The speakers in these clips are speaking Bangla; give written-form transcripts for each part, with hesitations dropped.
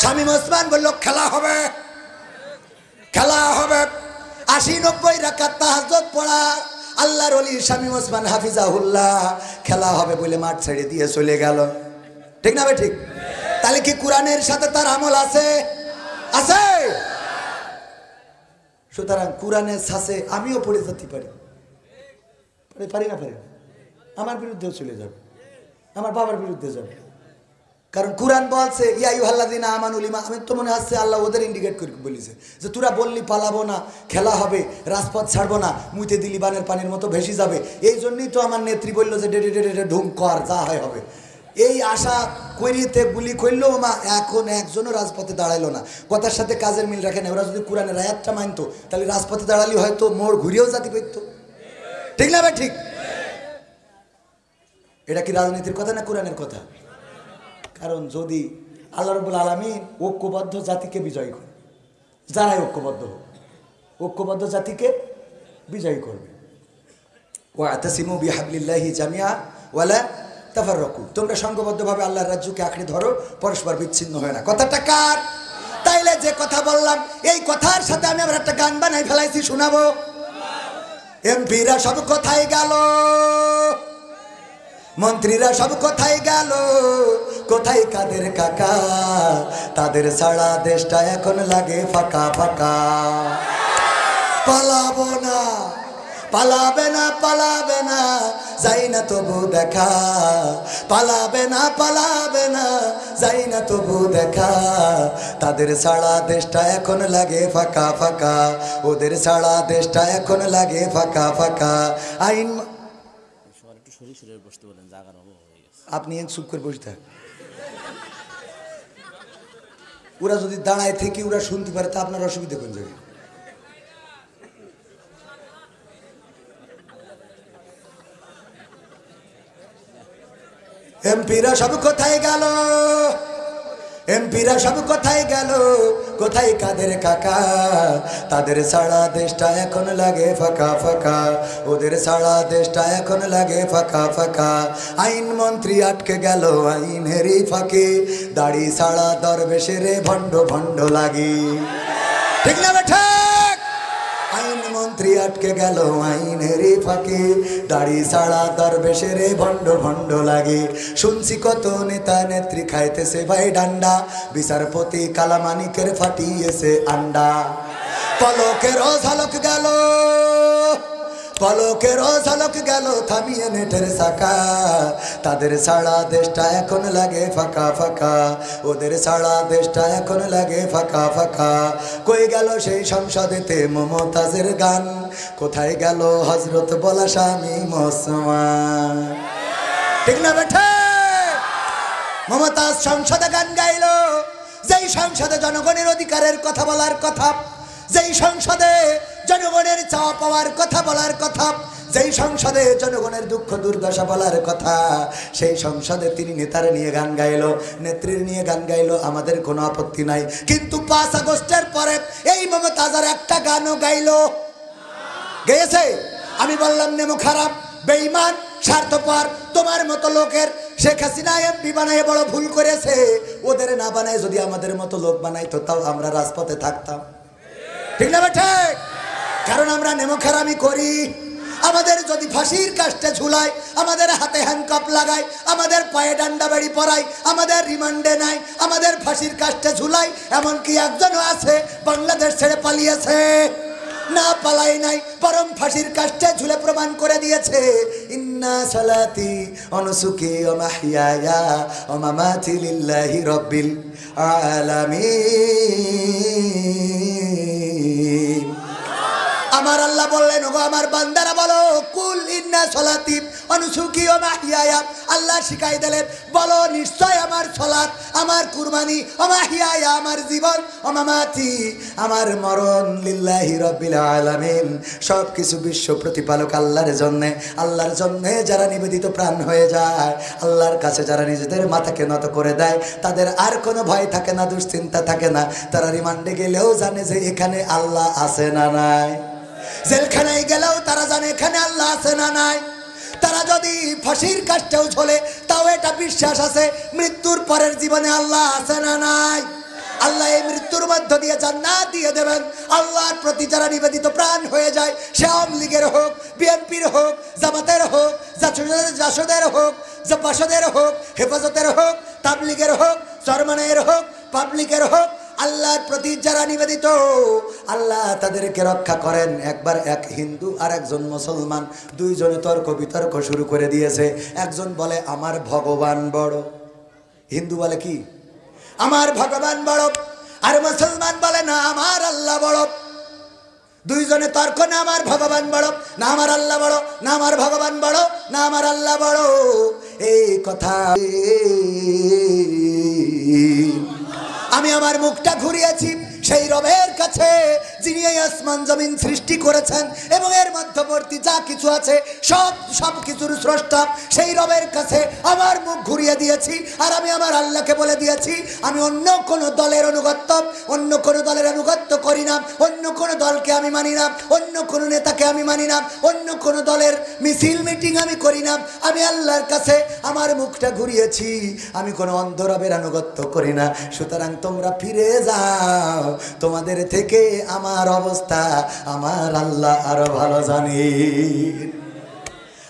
শামীম ওসমান বলল খেলা হবে, খেলা হবে। ৮০-৯০ রাকাত তাহাজ্জুদ পড়া আল্লাহর ওলি শামীম ওসমান হাফিজাহুল্লাহ খেলা হবে বলে মাঠ ছেড়ে দিয়ে চলে গেল। ঠিক না ভাই? ঠিক। তাহলে কি কোরআনের সাথে তার আমল আছে? আছে। সুতরাং কোরআনের ছাঁচে আমিও পড়ে যেতে পারি, পারি না? পারি। আমার বিরুদ্ধেও চলে যাবে, আমার বাবার বিরুদ্ধে যাবে। কারণ কোরআন বলছে ইয়া আইয়ুহাল্লাযিনা আমানু লিমা, আমি তো মনে হচ্ছে আল্লাহ ওদের ইন্ডিকেট করে বলেছে যে তোরা বললি পালাবো না, খেলা হবে, রাজপথ ছাড়বো না, মুইতে দিলি বানের পানির মতো ভেসে যাবে। এই জন্যই তো আমার নেত্রী বললো যে ডেডে ডেডে ঢুম কর, যা হয় হবে। এই আশা করিতে গুলি করলো মা, এখন একজনও রাজপথে দাঁড়াইলো না। কথার সাথে কাজের মিল রাখে না। ওরা যদি কোরআনের আয়াতটা মানতো তাহলে রাজপথে দাঁড়ালি হয়তো মোড় ঘুরিয়েও জাতি পেত। ঠিক না ভাই? ঠিক। এটা কি রাজনীতির কথা না কোরআনের কথা? কারণ যদি আল্লাহ রাব্বুল আলামিন ঐক্যবদ্ধ জাতিকে বিজয় করে, যারাই ঐক্যবদ্ধ হোক, ঐক্যবদ্ধ জাতিকে বিজয় করবে। ওয়াতাসিমু বিহাবলিল্লাহি জামিআ ওয়ালা তাফাররাকু, তোমরা সংঘবদ্ধভাবে আল্লাহর রাজ্যকে আঁকড়ে ধরো, পরস্পর বিচ্ছিন্ন হয় না। কথাটা কার? তাইলে যে কথা বললাম এই কথার সাথে আমি আবার একটা গান বানাই ফেলাইছি, শোনাবো। এমপিরা সব কোথায় গেল, মন্ত্রীরা সব কোথায় গেল, কোথায় কাদের কাকা, তাদের ছাড়া দেশটা এখন লাগে ফাঁকা ফাঁকা। পালাবো না, পালাবে না, পালাবে না, যাই না তবু দেখা, পালাবে না, পালাবে না, যাই না তবু দেখা, তাদের ছাড়া দেশটা এখন লাগে ফাঁকা ফাঁকা, ওদের ছাড়া দেশটা এখন লাগে ফাঁকা ফাঁকা। আইন আপনি চুপ করে বসে থাক। ওরা যদি দাঁড়ায় থেকে ওরা শুনতে পারে তা আপনার অসুবিধা কোন জায়গায়? এমপিরা সব কোথায় গেল, এমপিরা সব কোথায় গেল, কোথায় কাদের কাকা, তাদের ছাড়া দেশটা এখন লাগে ফাঁকা ফাঁকা, ওদের ছাড়া দেশটা এখন লাগে ফাঁকা ফাঁকা। আইন মন্ত্রী আটকে গেল আইনেরই ফাঁকে, দাড়ি ছাড়া দরবেশের ভণ্ড ভণ্ড লাগি। ঠিক না বেঠা? আইন মন্ত্রী আটকে গেল আইনেরই ফাঁকে, দাড়ি ছাড়া দরবেশের ভণ্ড ভণ্ড লাগে। শুনছি কত নেতা নেত্রী খাইতেছে ভাই ডান্ডা, বিচারপতি কালামানিকের ফাটিয়েছে আন্ডা। পলকের ঝলক গেল, পলকের ঝলক গেল থামিয়ে নেটের চাকা, তাদের ছাড়া দেশটা এখন লাগে ফাঁকা ফাঁকা, ওদের ছাড়া দেশটা এখন লাগে ফাঁকা ফাঁকা। কই গেল সেই সংসদেতে মমতাজের গান, কোথায় গেল হযরত বলা শামীম ওসমান? ঠিক না বেঠা? মমতাজ সংসদে গান গাইল, যেই সংসদে জনগণের অধিকারের কথা বলার কথা, যেই সংসদে জনগণের চাওয়া পাওয়ার কথা বলার কথা, যেই সংসদে জনগণের দুঃখ দুর্দশা বলার কথা, সেই সংসদে তিনি নেতার নিয়ে গান গাইলো, নেত্রীর নিয়ে গান গাইলো, আমাদের কোনো আপত্তি নাই। কিন্তু ৫ আগস্টের পরে এই মমতাজার একটা গানও গাইলো, গেয়েছে? আমি বললাম নেমো খারাপ, বেঈমান, স্বার্থপর, তোমার মতো লোকের শেখ হাসিনা এমপি বানায় বড় ভুল করেছে। ওদের না বানায় যদি আমাদের মতো লোক বানাইতো তাও আমরা রাজপথে থাকতাম। ঠিক না বেঠা? কারণ আমরা নেমোখারামি করি। আমাদের যদি ফাঁসির কাস্টে ঝুলায়, আমাদের হাতে হ্যান্ডকাপ লাগায়, আমাদের পায়ে ডান্ডা বাড়ি পরায়, আমাদের রিমান্ডে নাই, আমাদের ফাঁসির কাস্টে ঝুলায়, এমনকি একজনও আছে বাংলাদেশ ছেড়ে পালিয়েছে? না, পালাই নাই, বরং ফাঁসির কাস্টে ঝুলে প্রমাণ করে দিয়েছে ইন্না সালাতি ওয়া নুসুকি ওয়া মাহইয়ায়া ওয়া মামাতি লিল্লাহি রাব্বিল আলামিন। আমার আল্লাহ বললেন, ওগো আমার বান্দারা বলো, কুল ইন্না সালাতি ওয়া নুসুকি ওয়া মাহইয়ায়া, আল্লাহ শিখাই দিলেন বলো নিশ্চয় আমার সালাত, আমার কুরবানি, ওয়া মাহইয়ায়া আমার জীবন, ওয়া মামাতি আমার মরণ, লিল্লাহি রাব্বিল আলামিন সব কিছু বিশ্ব প্রতিপালক আল্লাহর জন্য। আল্লাহর জন্য যারা নিবেদিত প্রাণ হয়ে যায়, আল্লাহর কাছে যারা নিজেদের মাথাকে নত করে দেয়, তাদের আর কোনো ভয় থাকে না, দুশ্চিন্তা থাকে না। তারা রিমান্ডে গেলেও জানে যে এখানে আল্লাহ আছে না নাই, জেলখানায় গেলেও তারা জানে এখানে আল্লাহ আছে না নাই। তারা যদি ফাঁসির কাষ্ঠেও ঝোলে তাও এটা বিশ্বাস আছে মৃত্যুর পরের জীবনে আল্লাহ আছে না নাই। মৃত্যুর মধ্য দিয়ে জান্নাত দিয়ে দেবেন। আল্লাহর প্রতি যারা নিবেদিত প্রাণ হয়ে যায়, সে আওয়ামী লীগের হোক, বিএনপির হোক, জামাতের হোক, জাসদের হোক, বাসদের হোক, হেফাজতের হোক, তাবলিগের হোক, চরমানের হোক, পাবলিকের হোক, আল্লাহর প্রতি যারা নিবেদিত, আল্লাহ তাদেরকে রক্ষা করেন। একবার এক হিন্দু আর একজন মুসলমান দুইজনে তর্ক বিতর্ক শুরু করে দিয়েছে। একজন বলে আমার ভগবান বড়, হিন্দু বলে কি আমার ভগবান বড়, আর মুসলমান বলে না আমার আল্লাহ বড়। দুইজনে তর্ক, না আমার ভগবান বড়, না আমার আল্লাহ বড়, না আমার ভগবান বড়, না আমার আল্লাহ বড়। এই কথা আমি আমার মুখটা ঘুরিয়েছি সেই রবের কাছে, যিনি এই আসমান জমিন সৃষ্টি করেছেন এবং এর মধ্যবর্তী যা কিছু আছে সব কিছুর স্রষ্টা, সেই রবের কাছে আমার মুখ ঘুরিয়ে দিয়েছি। আর আমি আমার আল্লাহকে বলে দিয়েছি আমি অন্য কোনো দলের আনুগত্য করি না, অন্য কোনো দলকে আমি মানি না, অন্য কোনো নেতাকে আমি মানি না, অন্য কোনো দলের মিছিল মিটিং আমি করি না। আমি আল্লাহর কাছে আমার মুখটা ঘুরিয়েছি, আমি কোনো অন্ধ রবের আনুগত্য করি না। সুতরাং তোমরা ফিরে যাও, তোমাদের থেকে আমার অবস্থা আমার আল্লাহ আরো ভালো জানেন।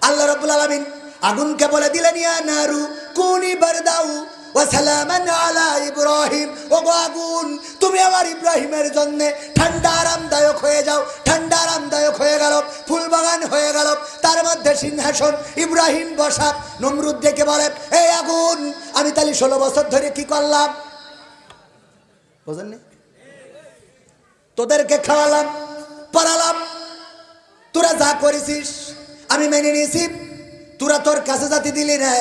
আল্লাহ রাব্বুল আলামিন আগুনকে বলে দিলেন ইয়া নারু কুনি বারদাউ ওয়া সালামান আলা ইব্রাহিম, ও আগুন তুমি আমার ইব্রাহিমের জন্য ঠান্ডা আরামদায়ক হয়ে যাও। ঠান্ডা আরামদায়ক হয়ে গেল, ফুলবাগান হয়ে গেল, তার মধ্যে সিংহাসন, ইব্রাহিম বসা। নমরুদ ডেকে বলে এই আগুন আমি তাহলে 16 বছর ধরে কি করলাম বুঝেননি? তোদেরকে খাওয়ালাম, পড়ালাম, তোরা যা করেছিস আমি মেনে নিয়েছি, তোরা তোর কাছে জাতি দিলি না,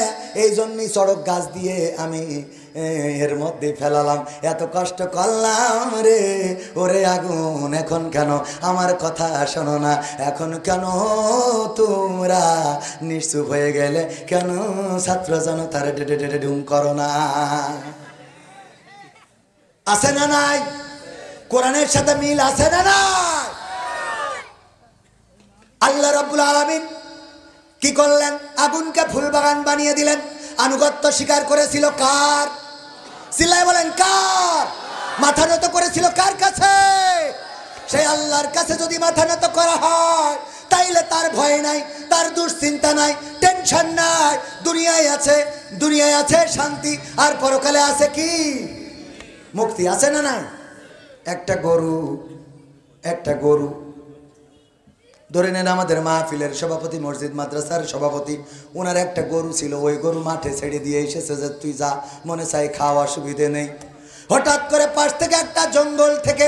এই জন্যই চড়ক গাছ দিয়ে আমি এর মধ্যে ফেলালাম। এত কষ্ট করলাম রে ওরে আগুন, এখন কেন আমার কথা শোনো না? এখন কেন তোমরা নিশ্চুপ হয়ে গেলে? কেন ছাত্র জনতার ডুম করো না? আছে না নাই? কোরআনের সাথে মিল আছে না নাই? আল্লাহ রাব্বুল আলামিন কি করলেন? আগুনকে ফুলবাগান বানিয়ে দিলেন। আনুগত্য স্বীকার করেছিল কার? চিল্লায় বলেন কার? মাথা নত করেছিল কার কাছে? সেই আল্লাহর কাছে যদি মাথা নত করা হয় তাইলে তার ভয় নাই, তার দুশ্চিন্তা নাই, টেনশন নাই। দুনিয়ায় আছে শান্তি, আর পরকালে আছে কি? মুক্তি। আছে না নাই? একটা গরু ধরে নেন আমাদের মাহফিলের সভাপতি, মসজিদ মাদ্রাসার সভাপতি, ওনার একটা গরু ছিল। ওই গরু মাঠে ছেড়ে দিয়ে এসেছে যে তুই যা, মনে চাই খাওয়া, অসুবিধে নেই। হঠাৎ করে পাশ থেকে একটা জঙ্গল থেকে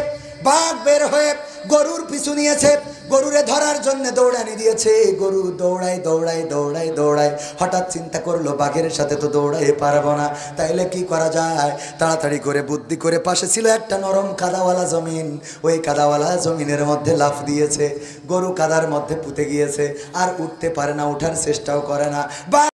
বাঘ বের হয়ে গরুর পিছু নিয়েছে, গরুরে ধরার জন্য দৌড়ানি দিয়েছে। গরু দৌড়ায়। হঠাৎ চিন্তা করলো বাঘের সাথে তো দৌড়াই পারবো না, তাইলে কি করা যায়? তাড়াতাড়ি করে বুদ্ধি করে পাশে ছিল একটা নরম কাদাওয়ালা জমিন, ওই কাদাওয়ালা জমিনের মধ্যে লাফ দিয়েছে। গরু কাদার মধ্যে পুঁতে গিয়েছে, আর উঠতে পারে না, ওঠার চেষ্টাও করে না।